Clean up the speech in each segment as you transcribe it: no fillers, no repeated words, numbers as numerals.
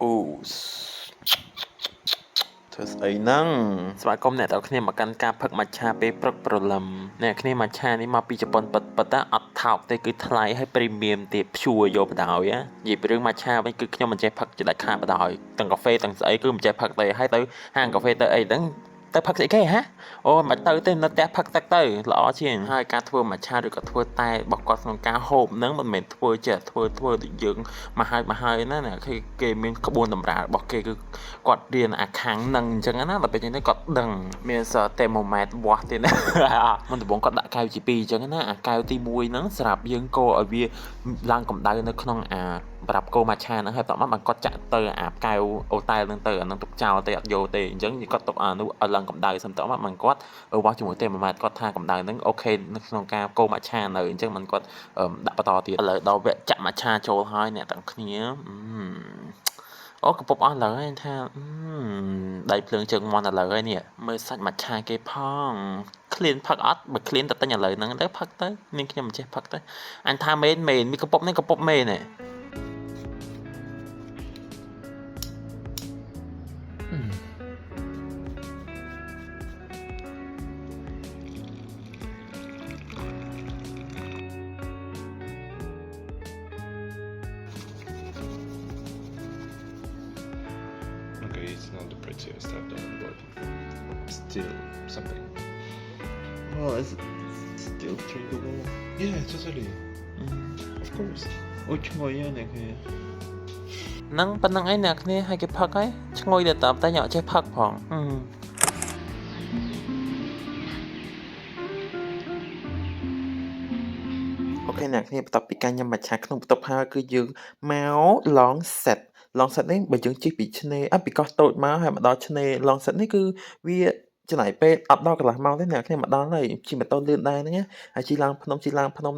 Ooh. ធ្វើស្អីហ្នឹងស្វាគមន៍អ្នកទាំងគ្នាមកកាន់ការផឹកម៉ាឆាពេលព្រឹកព្រលឹមអ្នកគ្នាម៉ាឆានេះមកពីជប៉ុនប៉ុតអត់ថោកទេគឺថ្លៃហើយព្រីមៀមទៀតព្យួរយកបដ ாய் និយាយពីរឿងម៉ាឆាវិញគឺខ្ញុំមិនចេះផឹកជាដាច់ខាតបដ ாய் ទាំងកាហ្វេទាំងស្អីគឺមិនចេះផឹកទេហើយទៅហាងកាហ្វេទៅអីហ្នឹងទៅផឹកស្អីគេហ៎អូមិនទៅទេនៅផ្ទះផឹកទឹកទៅល្អជាងហើយការធ្វើម៉ាឆាឬក៏ធ្វើតែរបស់គាត់ក្នុងការហូបហ្នឹងមិនមែនធ្វើចេះធ្វើដូចយើងមកហើយណាគេមានក្បួនតម្រារបស់គេគឺគាត់រៀនអាខាងហ្នឹងអញ្ចឹងណាដល់ពេលនេះគាត់ដឹងមានសតែ1ម៉ែត្រវាស់ទៀតណាមុនដំបូងគាត់ដាក់កែវជា2អញ្ចឹងណាអាកែវទី1ហ្នឹងស្រាប់យើងកូរឲ្យវាឡើងកម្ដៅនៅក្នុងអាប្រាប់កូរម៉ាឆាហ្នឹងហើយតោះមកគាត់ចាក់ទៅអាកែវអូតែលហ្នឹងទៅអាហ្នឹងទុកចោលទេអត់យកទេអញ្ចឹងគាត់ទុកអានោះឲ្យឡើងកម្ដៅសិនតោះមកគាត់វាស់ជាមួយទេ1ម៉ែត្រគាត់ថាកម្ដៅហ្នឹងអូខេនៅក្នុងការកូរម៉ាឆានៅអញ្ចឹងមិនគាត់ដាក់បន្តទៀតឥឡូវដល់វគ្គចាក់ម៉ាឆាចូលហើយអ្នកទាំងគ្នាអូកំពុងអស់ឥឡូវហើយថាដៃភ្លើងជើងមន់ឥឡូវហើយនេះមើលសាច់ម៉ាឆាគេផងឃ្លានផឹកអត់បើឃ្លានតែទិញឥឡូវហ្នឹងទៅផឹកទៅនាងខ្ញុំមិនចេះផឹកទៅអញថាមែនមានកំពុកនេះកំពុកមែនទេIt's not the prettiest I've done, but still something. Well, it's still drinkable. Yeah, totally. Of course. អូឈ្ងុយហ្នឹងអ្នកគ្នាហ្នឹងប៉ុណ្្នឹងឯងអ្នកគ្នាឲ្យគេផឹកហើយឈ្ងុយតែតាមតែញ៉ាំចេះផឹកផងអូខេអ្នកគ្នាបន្ទាប់ពីការញ៉ាំម៉ាឆាក្នុងបន្ទប់ហើយគឺយើងមក long set នេះបើយើងជិះពីឆ្នេរពីកោះតូចមកហើយមកដល់ឆ្នេរ long set នេះគឺវាចំណាយពេលអត់ដល់កន្លះម៉ោងទេអ្នកគ្នាមកដល់ហើយជិះម៉ូតូលឿនដែរហ្នឹងហើយជិះឡើងភ្នំហ្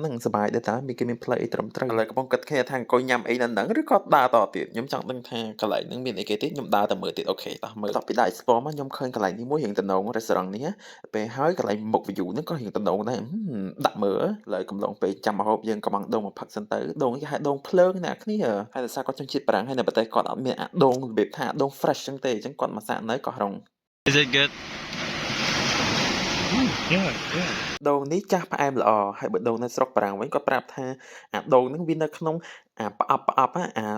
នឹងសុបាយដែរតាគេមានផ្លូវអីត្រឹមត្រូវឥឡូវកំពុងគិតគ្នាថាអង្គុយញ៉ាំអីនៅហ្នឹងឬក៏ដើរតទៀតខ្ញុំចង់ដឹងថាកន្លែងហ្នឹងមានអីគេទេខ្ញុំដើរទៅមើលទៀតអូខេតោះមើលតោះពីដើរ explore មកខ្ញុំឃើញកន្លែងនេះមួយរៀងតំណង restaurant នេះពេលហើយកន្លែងមុខ view ហ្នឹងក៏រៀងតំណងដែរដាក់មើលឥឡូវកំឡុងពេលចាំមកហូបយើងក៏មកដូងមកផឹកសិនទៅដូងគេហៅដូងភ្លើងអ្នកគ្នាហើយដោយសារគាត់ជនជាតិបារាំងហើយនៅប្រទេសគាត់អត់មានអាដូងរបៀបថាដូង fresh ចឹងទេអញ្ចឹងគាត់មកសាកនៅកោះរ៉ុង Is it good? Yeah. ដូងនេះចាស់ផ្អែមល្អហើយបើដូងនៅស្រុកបារាំងវិញគាត់ប្រាប់ថាអាដូងហ្នឹងវានៅក្នុងអាផ្អប់អារ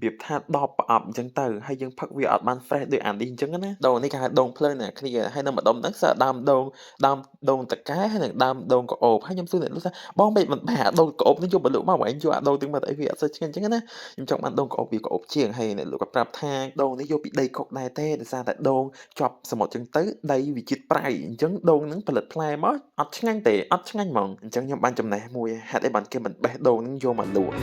បៀបថាដបផ្អប់អញ្ចឹងទៅហើយយើងផឹកវាអត់បាន fresh ដូចអានេះអញ្ចឹងណាដូងនេះគេហៅដូងភ្លើងអ្នកគ្នាហើយនៅម្ដុំហ្នឹងសើដើមដូងតកែហើយនឹងដើមដូងក្អូបហើយខ្ញុំសួរអ្នកលោកថាបងមិនបាដូងក្អូបនេះយកមកលក់មកវិញយកអាដូងទាំងមកអីវាអត់សូវឆ្ងាញ់អញ្ចឹងណាខ្ញុំចង់បានដូងក្អូបវាក្អូបជាងហើយអ្នកលោកក៏ប្រាប់ថាដូងនេះយកពីដីខុកដែរទេដោយសារតែដូងជាប់សមុទ្រអញ្ចឹងទៅដីវាជាតិប្រៃអញ្ចឹងដូងហ្នឹងផលិតផ្លែមកអត់ឆ្ងាញ់ទេអត់ឆ្ងាញ់ហ្មងអញ្ចឹងខ្ញុំបានចំណេះមួយហេតុអីបានគេមិនបេះដូងហ្នឹងយកមកលក់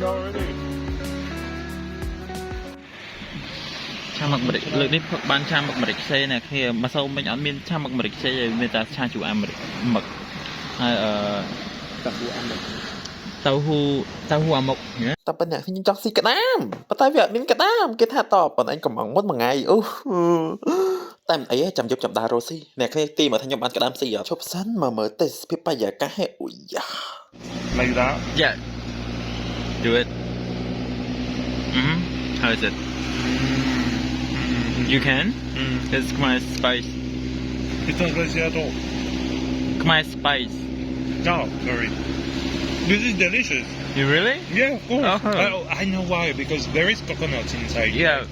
No, really. ឆាមឹកម្រេចលើកនេះផឹកបានឆាមឹកម្រេចផ្សេងណាគ្នាមកសូមមិញអត់មានឆាមឹកម្រេចផ្សេងទេមានតែឆាជូរអាមេរិកមឹកហើយតៅហ៊ូអាមុកតែប៉ុណ្ណឹងខ្ញុំចង់ស៊ីក្តាមប៉ុន្តែវាអត់មានក្តាមគេថាតប៉ុន្តែអញកំងមុនមួយថ្ងៃតែមិនអីទេចាំយប់ចាំដើររស់ស៊ីអ្នកគ្នាទីមកថាខ្ញុំបានក្តាមស៊ីអត់ជប់សិនមកមើលទេសភាពបរិយាកាសហេអូយ៉ា Like that? Yeah do it how is it you can it's Khmer spice It's not spicy at all. Khmer spice No, sorry. This is delicious. you really Yeah, of course. Oh. I know why, because there is coconut inside. yeah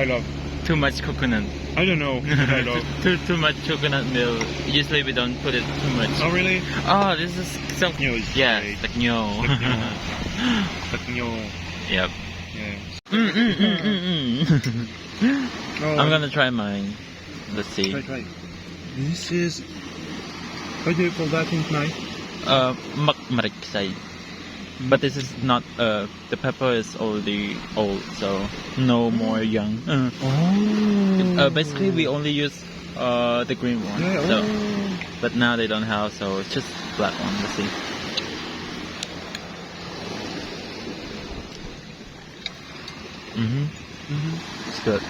I love. too much coconut I don't know, but I love. too much coconut milk usually we don't put it too much Oh, really? oh this is some Taknyo is yeah great. taknyo Taknyo. yep Yeah. Oh, I'm gonna try mine. Let's see. Try. This is. How do you call that in Khmer? Mak marik say. But this is not the pepper is already old, so no more young. Oh. Basically we only use the green one. Yeah, So, but now they don't have, so it's just black one. Let's see. It's good.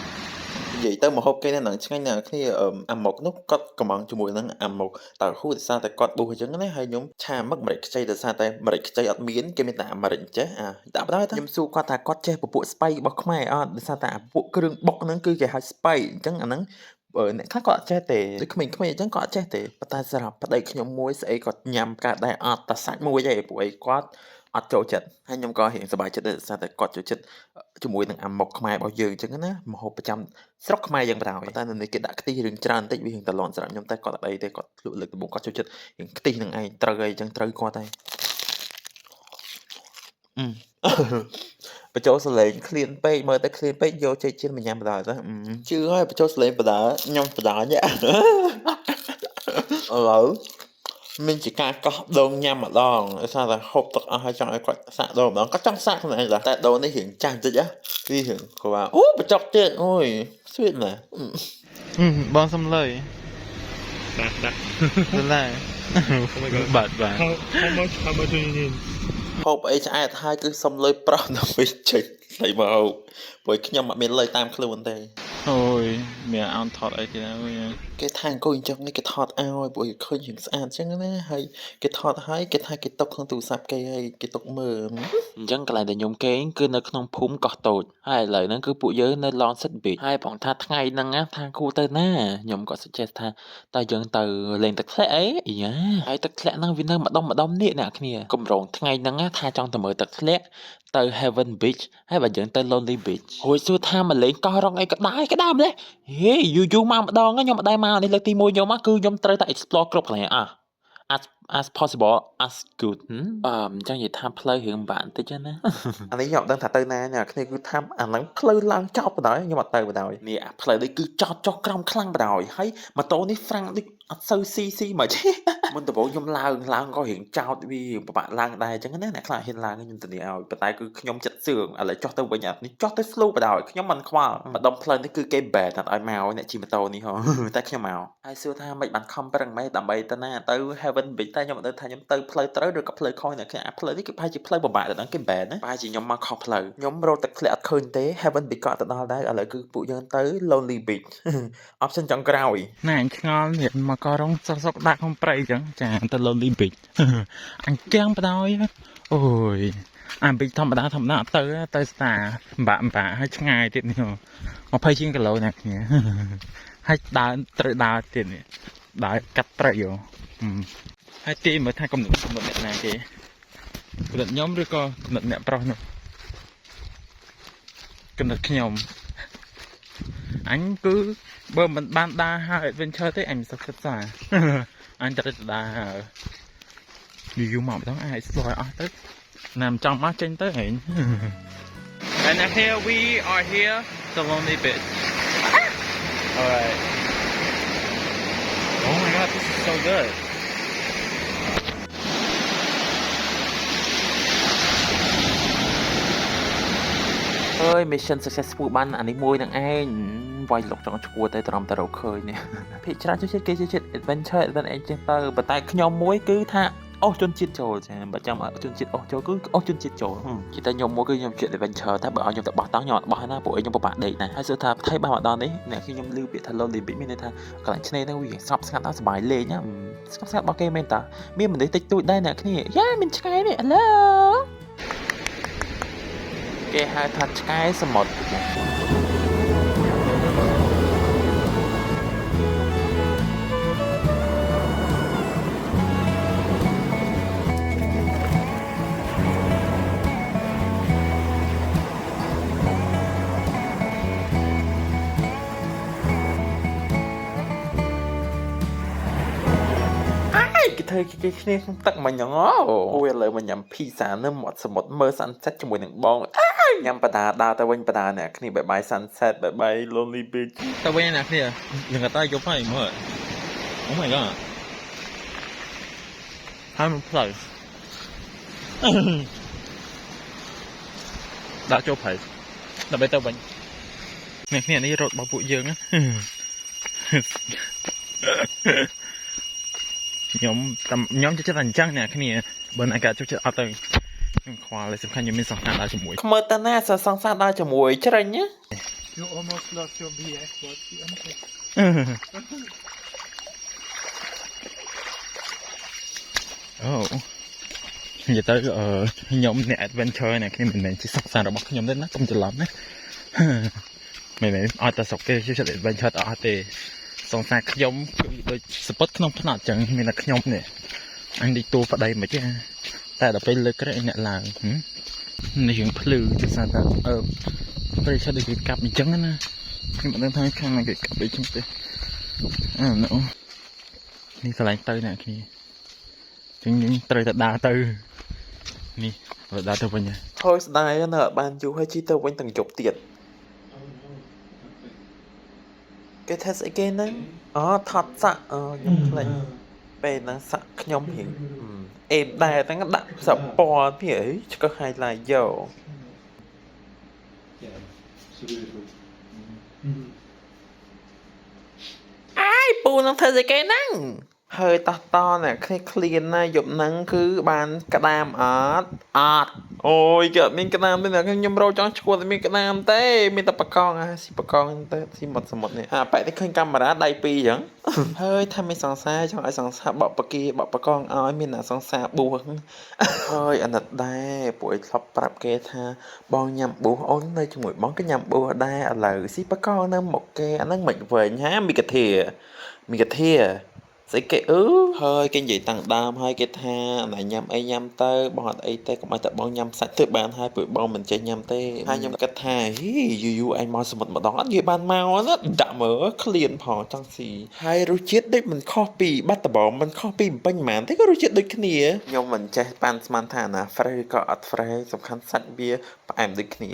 និយាយទៅម្ហូបគេនៅនឹងឆ្ងាញ់ណាស់គ្នាអាម៉ុកនោះគាត់កំងជាមួយនឹងអាម៉ុកតើហូរដោយសារតែគាត់ប៊ូសអញ្ចឹងណាហើយខ្ញុំឆាមឹកម្រេចខ្ចីដោយសារតែម្រេចខ្ចីអត់មានគេមានតែអាម្រេចចេះដាក់បណ្ដោយទៅខ្ញុំសួរគាត់ថាគាត់ចេះពពួកស្បៃរបស់ខ្មែរអត់ដោយសារតែអាពួកគ្រឿងបុកហ្នឹងគឺគេហៅស្បៃអញ្ចឹងអាហ្នឹងអ្នកខ្លះគាត់អត់ចេះទេដូចក្មេងៗអញ្ចឹងគាត់អត់ចេះទេប៉ុន្តែសម្រាប់ប្តីខ្ញុំមួយស្អីគាត់ញ៉ាំកើតដែរអត់តែសាច់មួយទេពួកអីគាត់អត់ចូលចិត្តហើយខ្ញុំក៏រៀងសប្បាយចិត្តដែរដោយសារតែគាត់ចូលចិត្តជាមួយនឹងអាម៉ុកខ្មែររបស់យើងអញ្ចឹងណាម្ហូបប្រចាំស្រុកខ្មែរយើងបណ្ដោយតែនៅនេះគេដាក់ខ្ទិះរឿងច្រើនបន្តិចវារៀងតលន់សម្រាប់ខ្ញុំតែគាត់អត់អីទេគាត់លើកដំបូងគាត់ចូលចិត្តរៀងខ្ទិះនឹងឯងត្រូវអីអញ្ចឹងត្រូវគាត់តែបញ្ចូលសលេងឃ្លានពេកមើលទៅឃ្លានពេកយកចេកជៀនមកញ៉ាំបណ្ដោយទៅជឿហើយបញ្ចូលសលេងបណ្ដើខ្ញុំបណ្ដោយឥឡូវមានជាការកោះដូងញ៉ាំម្ដងដោយសារតែហូបទឹកអស់ហើយចង់ឲ្យគាត់សាក់ដូងម្ដងគាត់ចង់សាក់ខ្លួនឯងតែដូងនេះរៀងចាស់បន្តិចវារៀងគាត់អូបញ្ចុកទៀតអូយស្វីតណាស់ Bon some lơi. That. Lơi. Oh my god. Bật vào. How much do you need? ហូបអីឆ្អែតហើយគឺសុំលុយប្រោះដើម្បីចេញស្អីមកហូបព្រោះខ្ញុំអត់មានលុយតាមខ្លួនទេ Ôi, mẹ ăn thọt ấy thì nào nha. គេថាអង្គុយអញ្ចឹងគេថតឲ្យព្រោះឃើញរឿងស្អាតអញ្ចឹងណាហើយគេថតឲ្យគេថាគេຕົកក្នុងទូរស័ព្ទគេហើយគេຕົកមើលអញ្ចឹងកន្លែងដែលខ្ញុំគេងគឺនៅក្នុងភូមិកោះតូចហើយឥឡូវហ្នឹងគឺពួកយើងនៅ Longset Beach ហើយផងថាថ្ងៃហ្នឹងណាថាគូទៅណាខ្ញុំក៏ suggest ថាតើយើងទៅលេងទឹកធ្លាក់អីយ៉ាហើយទឹកធ្លាក់ហ្នឹងវានៅម្ដុំនេះអ្នកគ្នាកម្រងថ្ងៃហ្នឹងណាថាចង់ទៅមើលទឹកធ្លាក់ទៅ Heaven Beach ហើយបើយើងទៅ Lonely Beach ហួយសួរថាមកលេងកោះរងអីក៏ដែរម្លេះហេយូរមកម្ដងខ្ញុំអត់ដែរមកនេះលើកទី1ខ្ញុំមកគឺខ្ញុំត្រូវតែ explore គ្រប់កន្លែងas possible as good អញ្ចឹងនិយាយថាផ្លូវរឿងបាក់បន្តិចណាអានេះខ្ញុំអត់ដឹងថាទៅណាអ្នកគ្នាគឺថាអាហ្នឹងផ្លូវឡើងចោតបណ្ដោយខ្ញុំអត់ទៅបណ្ដោយនេះអាផ្លូវនេះគឺចោតចុះក្រោមខ្លាំងបណ្ដោយហើយម៉ូតូនេះហ្វ្រាំងដូចអត់សូវស៊ីមកទេមុនដំបូងខ្ញុំឡើងក៏រៀងចោតវាពិបាកឡើងដែរអញ្ចឹងណាអ្នកខ្លះហ៊ានឡើងខ្ញុំទៅនេះឲ្យប៉ុន្តែគឺខ្ញុំចិត្តសឿងឥឡូវចុះទៅវិញអានេះចុះទៅ slow បណ្ដោយខ្ញុំមិនខ្វល់ម្ដុំផ្លូវនេះគឺគេ ban អត់ឲ្យមកអ្នកជិះម៉ូតូនេះហ៎តែខ្ញុំមកហើយសួរថាមិនបានខំប្រឹងម៉េចដើម្បីទៅណាទៅ Heaven Beach តែខ្ញុំអត់ដឹងថាខ្ញុំទៅផ្លូវត្រូវឬក៏ផ្លូវខុសអ្នកខ្លះអាផ្លូវនេះគឺប្រហែលជាផ្លូវពិបាកដល់ហ្នឹងគេ ban ណាប្រហែលជាខ្ញុំមកខុសផ្លូវខ្ញុំរត់ទឹកធ្លាក់អត់ឃើញទេ Heaven Beach ក៏អត់ទៅដល់ដែរឥឡូវគឺពួកយើងទៅ Lonely Beach option ចុងក្រោយ Nè anh ngon thì mà có rong sọc đạc không prey chẳng chả ta Lonely Beach. Anh chang bà đôi á. Ôi, anh bị thầm đá tới xà bạn hay ngày tiện nhiều. Mà phải chiên cái lối này nhỉ. Hay đá tiện đá cắt trầy vô. Hay tiện mới thay công lực này kì. Công lực nhóm rồi co, công lực nẹ pro nữa. Công lực nhóm. Anh cứ bơ mình ban đa hai adventure thế anh sắp xả anh thật là dù mỏng đó ai explore tới nằm trong mắt trên tới hình and here we are here the Lonely Beach. Alright. Oh my god, this is so good. Ơi mission successful បានអានេះមួយនឹងឯងវាយលុកចង់ឈួរទៅត្រឹមតែរកឃើញនេះភាគច្រើនចូលចិត្តគេចូលចិត្ត adventure ទៅប៉ុន្តែខ្ញុំមួយគឺថាអូសជនជាតិចូលចាបើចាំឲ្យជនជាតិអូសចូលគឺអូសជនជាតិចូលនិយាយតែខ្ញុំមួយគឺខ្ញុំជិះ adventure តែបើឲ្យខ្ញុំទៅបោះតង់ខ្ញុំអត់បោះណាព្រោះខ្ញុំពិបាកដេកណាស់ហើយសួរថាថៃបោះម្ដងនេះអ្នកខ្ញុំឮពាក្យថា Lonely Beach មានន័យថាកន្លែងឆ្នេរហ្នឹងវាស្ងប់ស្ងាត់ដល់សប្បាយលេងណាស្ងប់ស្ងាត់របស់គេមែនតាមានមនុស្សតិចតួចដែរអ្នកគ្នាយ៉ាមានឆ្កែនេះ Hello គេហៅថាឆ្កែសមុទ្រគេធ្វើគេគ្នាក្នុងទឹកមិញហ្នឹងអូឥឡូវមកញ៉ាំភីហ្សានៅមាត់សមុទ្រមើល sunset ជាមួយនឹងបង ញ៉ាំបដាដើរទៅវិញបដាអ្នកគ្នាបាយបាយ sunset បាយបាយ lonely beach ទៅវិញណាគ្នានឹងក៏តើយប់ហើយមើល Oh my god ហើយមិនផ្លូវ ដាក់ចូលប្រៃដើម្បីទៅវិញអ្នកគ្នានេះរត់របស់ពួកយើងណា ខ្ញុំចិត្តតែអញ្ចឹងអ្នកគ្នាបើអ្នកកាចូលចិត្តអត់ទៅខ្ញុំខ្វល់សំខាន់ខ្ញុំមានសង្សារដើរជាមួយ ខ្មើតាណាសសង្សារដើរជាមួយច្រាញ់ណា You almost lost your BS, but you understand. អូនិយាយទៅខ្ញុំអ្នក adventure អ្នកគ្នាមិនមែនជាសង្សាររបស់ខ្ញុំទេណាកុំច្រឡំណា មិនមែនអត់តែស្រុកគេជួយចិត្ត adventure អត់ទេសង្សារខ្ញុំគឺដូចសពតក្នុងផ្នែកអញ្ចឹងមានតែខ្ញុំនេះអញនេះតួប្តីមិនទេតែដល់ពេលលើកក្រែអ្នកឡើងនេះរឿងភ្លឺគឺសារថាប្រិយឆាដូចគេកាប់អញ្ចឹងណាខ្ញុំមិនដឹងថាខាងណាគេកាប់អីចឹងទេនេះកន្លែងទៅអ្នកគ្នាចឹងយើងត្រូវតែដើរទៅនេះដើរទៅវិញ ហើយស្ដាយណាស់បានយូរហើយជីទៅវិញទាំងយប់ទៀតគេថាស្អីគេហ្នឹងអូថតសាក់ខ្ញុំខ្លាចពេលហ្នឹងសាក់ខ្ញុំរៀងអេមដែរហ្នឹងដាក់សពណ៌ពីអីឆ្កឹះ highlight យក អាយពូនឹងធ្វើស្អីគេហ្នឹងហើយតោះតអ្នកគ្នាឃ្លានណាយប់ហ្នឹងគឺបានក្តាមអត់អូយគេអត់មានក្តាមទេអ្នកខ្ញុំរកចង់ឈួតតែមានក្តាមទេមានតែបកងស៊ីបកងទៅស៊ីមុតសមុទ្រនេះបែរនេះឃើញកាមេរ៉ាដៃពីរអញ្ចឹងហើយថាមានសង្សារចង់ឲ្យសង្សារបកបកីបកបកងឲ្យមានអ្នកសង្សារបួសហើយអាណិតដែរពួកឯងធ្លាប់ប្រាប់គេថាបងញ៉ាំបួសអូននៅជាមួយបងក៏ញ៉ាំបួសដែរឥឡូវស៊ីបកងនៅមុខគេអាហ្នឹងមិនវិញហាមីកាធាស្អីគេហើយគេនិយាយតាំងដើមហើយគេថាណែញ៉ាំអីញ៉ាំទៅបងអត់អីទេកុំឲ្យតែបងញ៉ាំសាច់ទៅបានហើយពួកបងមិនចេះញ៉ាំទេហើយខ្ញុំគិតថាយូរឯងមកសមុទ្រម្ដងអត់និយាយបានមកណាដាក់មើលឃ្លានផងចង់ស៊ីហើយរសជាតិដូចមិនខុសពីបាត់ដំបងមិនខុសពីបំពេញហ្មងទេក៏រសជាតិដូចគ្នាខ្ញុំមិនចេះប៉ាន់ស្មានថាណា fresh ក៏អត់ fresh សំខាន់សាច់វាផ្អែមដូចគ្នា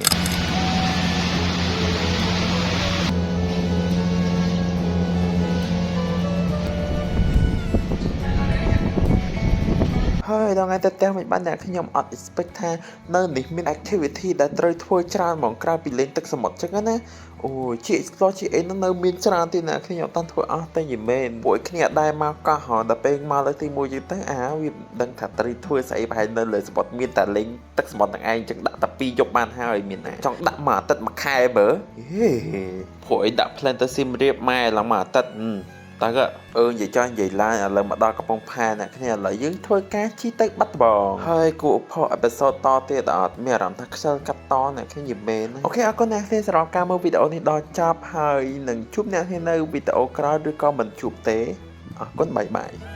ហើយដល់ថ្ងៃទៅផ្ទះមិនបានអ្នកខ្ញុំអត់ expect ថានៅនេះមាន activity ដែលត្រូវធ្វើច្រើនហ្មងក្រៅពីលេងទឹកសមុទ្រចឹងណាអូជា explore ជាអីនៅមានច្រើនទៀតអ្នកខ្ញុំអត់តាន់ធ្វើអស់តែយីមែនពួកគ្នាអត់ដែរមកកោះដល់ពេលមកលើកទី1យើងទៅវាដឹងថាត្រូវធ្វើស្អីប្រហែលនៅលើសមុទ្រមានតែលេងទឹកសមុទ្រទាំងឯងចឹងដាក់តែ2យប់បានហើយមានណាចង់ដាក់មួយអាទិត្យមួយខែមើលពួកឯងដាក់ plan ទៅសៀមរាបម៉ែឡើងមួយអាទិត្យតើនិយាយចង់និយាយឡើងឥឡូវមកដល់កំពង់ផែអ្នកគ្នាឥឡូវយើងធ្វើការជិះទៅបាត់ដំបងហើយគូអផអេពីសូតតទៀតអត់មានអារម្មណ៍ថាខ្ជិលកាត់តអ្នកគ្នាយីមែនអូខេអរគុណអ្នកគ្នាសម្រាប់ការមើលវីដេអូនេះដល់ចប់ហើយនឹងជួបអ្នកគ្នានៅវីដេអូក្រោយឬក៏មិនជួបទេអរគុណបាយបាយ